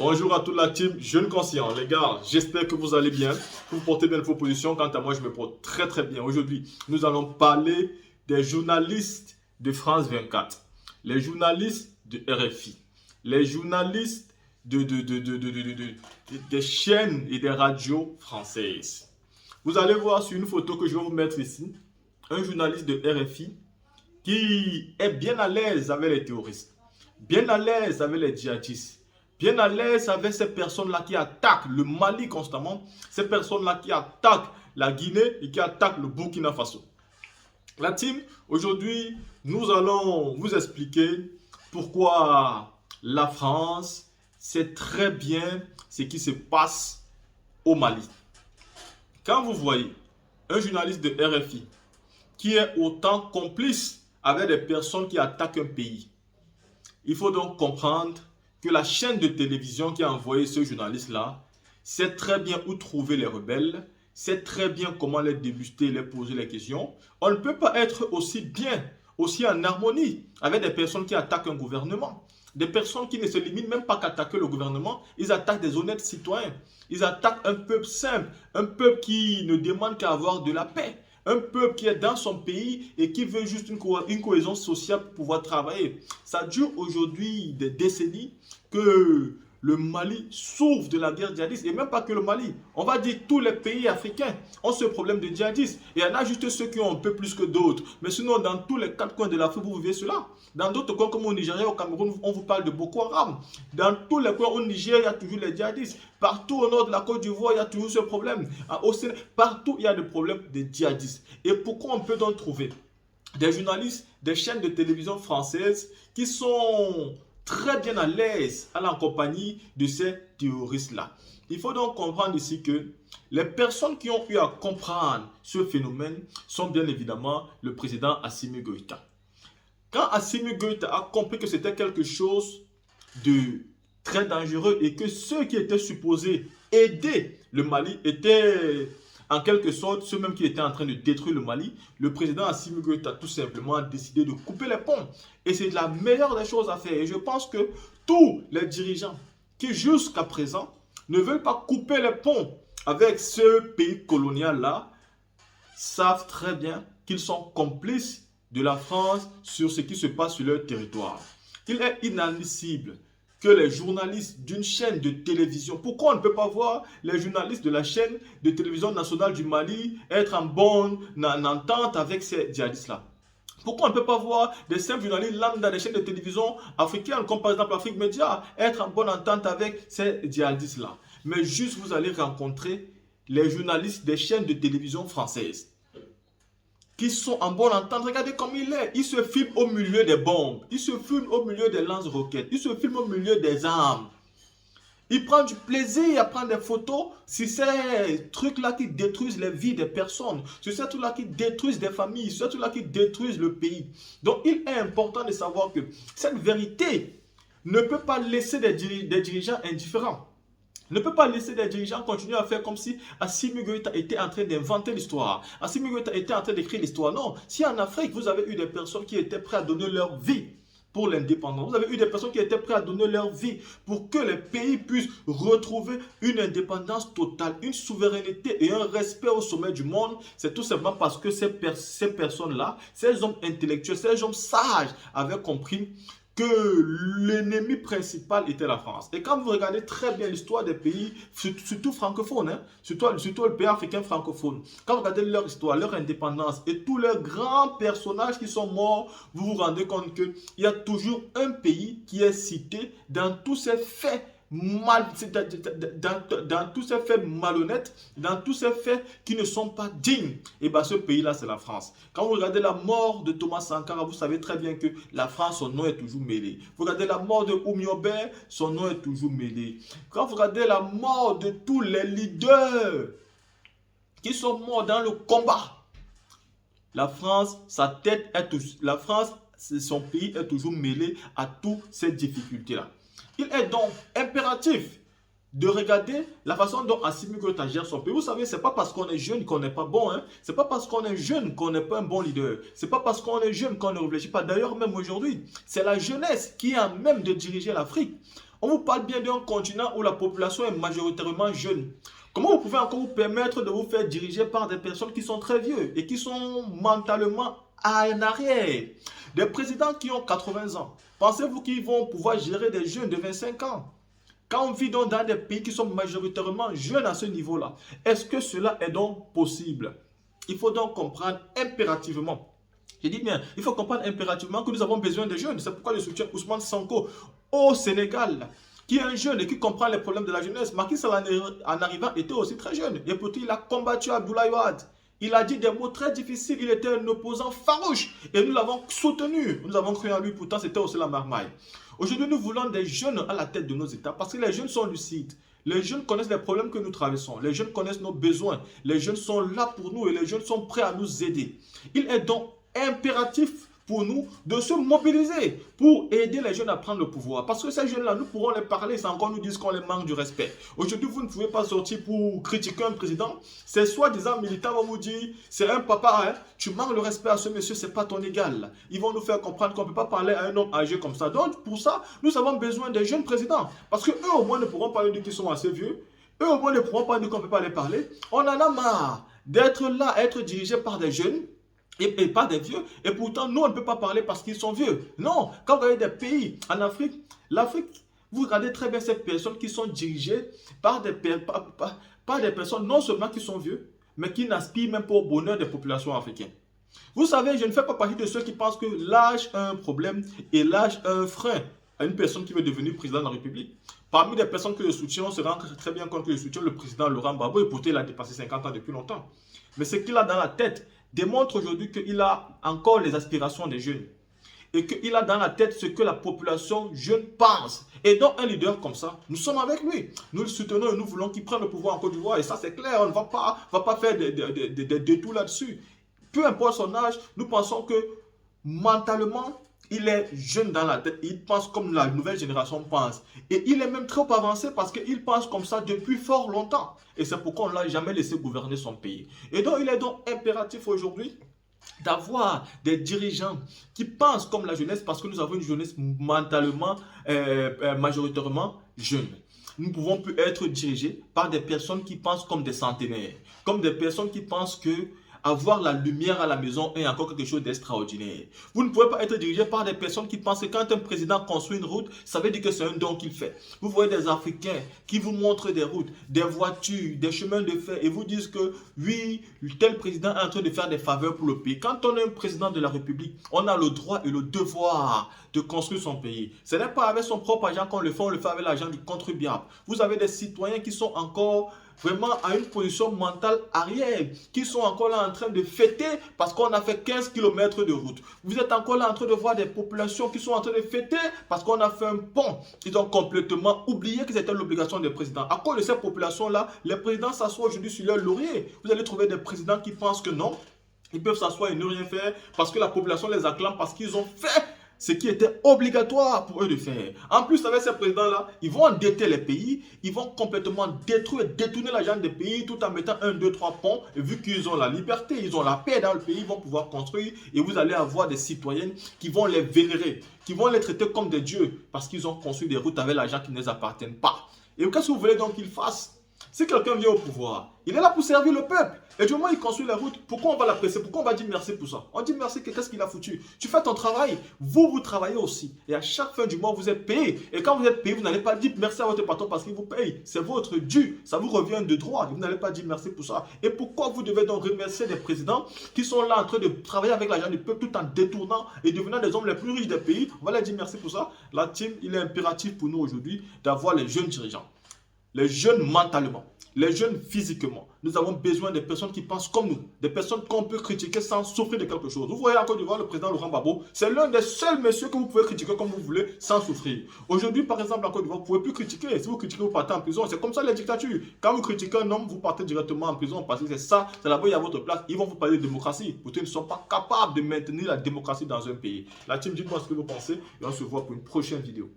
Bonjour à toute la team Jeune Conscient. Les gars, j'espère que vous allez bien, que vous portez bien vos positions. Quant à moi, je me porte très très bien. Aujourd'hui, nous allons parler des journalistes de France 24, les journalistes de RFI, les journalistes des chaînes et des radios françaises. Vous allez voir sur une photo que je vais vous mettre ici, un journaliste de RFI qui est bien à l'aise avec les terroristes, bien à l'aise avec les djihadistes, bien à l'aise avec ces personnes-là qui attaquent le Mali constamment, ces personnes-là qui attaquent la Guinée et qui attaquent le Burkina Faso. La team, aujourd'hui, nous allons vous expliquer pourquoi la France sait très bien ce qui se passe au Mali. Quand vous voyez un journaliste de RFI qui est autant complice avec des personnes qui attaquent un pays, il faut donc comprendre que la chaîne de télévision qui a envoyé ce journaliste-là sait très bien où trouver les rebelles, sait très bien comment les débuster, les poser les questions. On ne peut pas être aussi bien, aussi en harmonie avec des personnes qui attaquent un gouvernement. Des personnes qui ne se limitent même pas qu'à attaquer le gouvernement, ils attaquent des honnêtes citoyens. Ils attaquent un peuple simple, un peuple qui ne demande qu'à avoir de la paix. Un peuple qui est dans son pays et qui veut juste une cohésion sociale pour pouvoir travailler. Ça dure aujourd'hui des décennies que le Mali souffre de la guerre djihadiste. Et même pas que le Mali. On va dire tous les pays africains ont ce problème de djihadisme. Et il y en a juste ceux qui ont un peu plus que d'autres. Mais sinon, dans tous les quatre coins de l'Afrique, vous vivez cela. Dans d'autres coins comme au Nigeria, au Cameroun, on vous parle de Boko Haram. Dans tous les coins au Niger, il y a toujours les djihadistes. Partout au nord de la Côte d'Ivoire, il y a toujours ce problème. Au Sénégal, partout, il y a des problèmes de djihadistes. Et pourquoi on peut donc trouver des journalistes, des chaînes de télévision françaises qui sont très bien à l'aise à la compagnie de ces terroristes-là? Il faut donc comprendre ici que les personnes qui ont eu à comprendre ce phénomène sont bien évidemment le président Assimi Goïta. Quand Assimi Goïta a compris que c'était quelque chose de très dangereux et que ceux qui étaient supposés aider le Mali étaient en quelque sorte ceux-mêmes qui étaient en train de détruire le Mali, le président Assimi Goïta tout simplement décidé de couper les ponts. Et c'est la meilleure des choses à faire. Et je pense que tous les dirigeants qui jusqu'à présent ne veulent pas couper les ponts avec ce pays colonial-là savent très bien qu'ils sont complices de la France sur ce qui se passe sur leur territoire. Il est inadmissible que les journalistes d'une chaîne de télévision, pourquoi on ne peut pas voir les journalistes de la chaîne de télévision nationale du Mali être en bonne entente avec ces djihadistes-là? Pourquoi on ne peut pas voir des simples journalistes lambda des chaînes de télévision africaines, comme par exemple Afrique Média, être en bonne entente avec ces djihadistes-là? Mais juste vous allez rencontrer les journalistes des chaînes de télévision françaises qui sont en bonne entente. Regardez comme il est. Il se filme au milieu des bombes. Il se filme au milieu des lance-roquettes. Il se filme au milieu des armes. Il prend du plaisir à prendre des photos sur ces trucs-là qui détruisent les vies des personnes, sur ces trucs-là qui détruisent des familles, sur ces trucs-là qui détruisent le pays. Donc, il est important de savoir que cette vérité ne peut pas laisser des dirigeants indifférents. Ne peut pas laisser des dirigeants continuer à faire comme si Assimi Goïta était en train d'inventer l'histoire. Assimi Goïta était en train d'écrire l'histoire. Non, si en Afrique, vous avez eu des personnes qui étaient prêtes à donner leur vie pour l'indépendance, vous avez eu des personnes qui étaient prêtes à donner leur vie pour que les pays puissent retrouver une indépendance totale, une souveraineté et un respect au sommet du monde, c'est tout simplement parce que ces personnes-là, ces hommes intellectuels, ces hommes sages avaient compris que l'ennemi principal était la France. Et quand vous regardez très bien l'histoire des pays, surtout francophones, surtout le pays africain francophone, quand vous regardez leur histoire, leur indépendance et tous leurs grands personnages qui sont morts, vous vous rendez compte qu'il y a toujours un pays qui est cité dans tous ces faits dans tous ces faits malhonnêtes, dans tous ces faits qui ne sont pas dignes. Et bien ce pays-là, c'est la France. Quand vous regardez la mort de Thomas Sankara, vous savez très bien que la France, son nom est toujours mêlé. Vous regardez la mort de Oumyobé, son nom est toujours mêlé. Quand vous regardez la mort de tous les leaders qui sont morts dans le combat, la France, son pays est toujours mêlé à toutes ces difficultés-là. Il est donc impératif de regarder la façon dont Assimi Goïta gère son pays. Vous savez, ce n'est pas parce qu'on est jeune qu'on n'est pas bon. Ce n'est pas parce qu'on est jeune qu'on n'est pas un bon leader. Ce n'est pas parce qu'on est jeune qu'on ne réfléchit pas. D'ailleurs, même aujourd'hui, c'est la jeunesse qui est à même de diriger l'Afrique. On vous parle bien d'un continent où la population est majoritairement jeune. Comment vous pouvez encore vous permettre de vous faire diriger par des personnes qui sont très vieux et qui sont mentalement en arrière? Des présidents qui ont 80 ans. Pensez-vous qu'ils vont pouvoir gérer des jeunes de 25 ans? Quand on vit donc dans des pays qui sont majoritairement jeunes à ce niveau-là, est-ce que cela est donc possible? Il faut donc comprendre impérativement. Je dis bien, il faut comprendre impérativement que nous avons besoin de jeunes. C'est pourquoi je soutiens Ousmane Sonko au Sénégal, qui est un jeune et qui comprend les problèmes de la jeunesse. Macky Sall en arrivant était aussi très jeune. Et pourtant, il a combattu Abdoulaye Wade. Il a dit des mots très difficiles. Il était un opposant farouche. Et nous l'avons soutenu. Nous avons cru en lui. Pourtant, c'était aussi la marmaille. Aujourd'hui, nous voulons des jeunes à la tête de nos États parce que les jeunes sont lucides. Les jeunes connaissent les problèmes que nous traversons. Les jeunes connaissent nos besoins. Les jeunes sont là pour nous et les jeunes sont prêts à nous aider. Il est donc impératif pour nous de se mobiliser pour aider les jeunes à prendre le pouvoir. Parce que ces jeunes-là, nous pourrons les parler sans qu'on nous dise qu'on les manque du respect. Aujourd'hui, vous ne pouvez pas sortir pour critiquer un président. Ces soi-disant militants vont vous dire, c'est un papa, hein, tu manques le respect à ce monsieur, c'est pas ton égal. Ils vont nous faire comprendre qu'on ne peut pas parler à un homme âgé comme ça. Donc, pour ça, nous avons besoin des jeunes présidents. Parce qu'eux, au moins, ne pourront pas nous dire qu'ils sont assez vieux. Eux, au moins, ne pourront pas dire qu'on ne peut pas les parler. On en a marre d'être là, être dirigé par des jeunes et pas des vieux. Et pourtant, nous, on ne peut pas parler parce qu'ils sont vieux. Non, quand vous regardez des pays en Afrique, l'Afrique, vous regardez très bien ces personnes qui sont dirigées par des personnes non seulement qui sont vieux, mais qui n'aspirent même pas au bonheur des populations africaines. Vous savez, je ne fais pas partie de ceux qui pensent que l'âge a un problème et l'âge a un frein à une personne qui veut devenir président de la République. Parmi les personnes que je soutiens, on se rend très bien compte que je soutiens le président Laurent Gbagbo et pourtant il a dépassé 50 ans depuis longtemps. Mais ce qu'il a dans la tête démontre aujourd'hui qu'il a encore les aspirations des jeunes et qu'il a dans la tête ce que la population jeune pense. Et donc un leader comme ça, nous sommes avec lui. Nous le soutenons et nous voulons qu'il prenne le pouvoir en Côte d'Ivoire. Et ça c'est clair, on ne va pas faire des détours là-dessus. Peu importe son âge, nous pensons que mentalement, il est jeune dans la tête, il pense comme la nouvelle génération pense. Et il est même trop avancé parce qu'il pense comme ça depuis fort longtemps. Et c'est pourquoi on ne l'a jamais laissé gouverner son pays. Et donc il est donc impératif aujourd'hui d'avoir des dirigeants qui pensent comme la jeunesse parce que nous avons une jeunesse mentalement majoritairement jeune. Nous ne pouvons plus être dirigés par des personnes qui pensent comme des centenaires, comme des personnes qui pensent que avoir la lumière à la maison est encore quelque chose d'extraordinaire. Vous ne pouvez pas être dirigé par des personnes qui pensent que quand un président construit une route, ça veut dire que c'est un don qu'il fait. Vous voyez des Africains qui vous montrent des routes, des voitures, des chemins de fer et vous disent que oui, tel président est en train de faire des faveurs pour le pays. Quand on est un président de la République, on a le droit et le devoir de construire son pays. Ce n'est pas avec son propre argent qu'on le fait, on le fait avec l'argent du contribuable. Vous avez des citoyens qui sont encore vraiment à une position mentale arrière, qui sont encore là en train de fêter parce qu'on a fait 15 km de route. Vous êtes encore là en train de voir des populations qui sont en train de fêter parce qu'on a fait un pont. Ils ont complètement oublié que c'était l'obligation des présidents. À cause de ces populations-là, les présidents s'assoient aujourd'hui sur leur laurier. Vous allez trouver des présidents qui pensent que non, ils peuvent s'asseoir et ne rien faire parce que la population les acclame, parce qu'ils ont fait ce qui était obligatoire pour eux de faire. En plus, avec ces présidents-là, ils vont endetter les pays, ils vont complètement détruire, détourner l'argent des pays tout en mettant 1, 2, 3 ponts. Et vu qu'ils ont la liberté, ils ont la paix dans le pays, ils vont pouvoir construire et vous allez avoir des citoyennes qui vont les vénérer, qui vont les traiter comme des dieux parce qu'ils ont construit des routes avec l'argent qui ne les appartient pas. Et qu'est-ce que vous voulez donc qu'ils fassent? Si quelqu'un vient au pouvoir, il est là pour servir le peuple. Et du moment où il construit la route, pourquoi on va l'apprécier? Pourquoi on va dire merci pour ça? On dit merci, qu'est-ce qu'il a foutu? Tu fais ton travail, vous travaillez aussi. Et à chaque fin du mois, vous êtes payé. Et quand vous êtes payé, vous n'allez pas dire merci à votre patron parce qu'il vous paye. C'est votre dû. Ça vous revient de droit. Et vous n'allez pas dire merci pour ça. Et pourquoi vous devez donc remercier des présidents qui sont là en train de travailler avec l'argent du peuple tout en détournant et devenant des hommes les plus riches des pays? On va leur dire merci pour ça. La team, il est impératif pour nous aujourd'hui d'avoir les jeunes dirigeants. Les jeunes mentalement, les jeunes physiquement. Nous avons besoin des personnes qui pensent comme nous, des personnes qu'on peut critiquer sans souffrir de quelque chose. Vous voyez en Côte d'Ivoire le président Laurent Gbagbo, c'est l'un des seuls messieurs que vous pouvez critiquer comme vous voulez sans souffrir. Aujourd'hui, par exemple, en Côte d'Ivoire, vous ne pouvez plus critiquer. Si vous critiquez, vous partez en prison. C'est comme ça les dictatures. Quand vous critiquez un homme, vous partez directement en prison parce que c'est ça, c'est là-bas il y a votre place. Ils vont vous parler de démocratie. Pourtant, ils ne sont pas capables de maintenir la démocratie dans un pays. La team, dites-moi ce que vous pensez et on se voit pour une prochaine vidéo.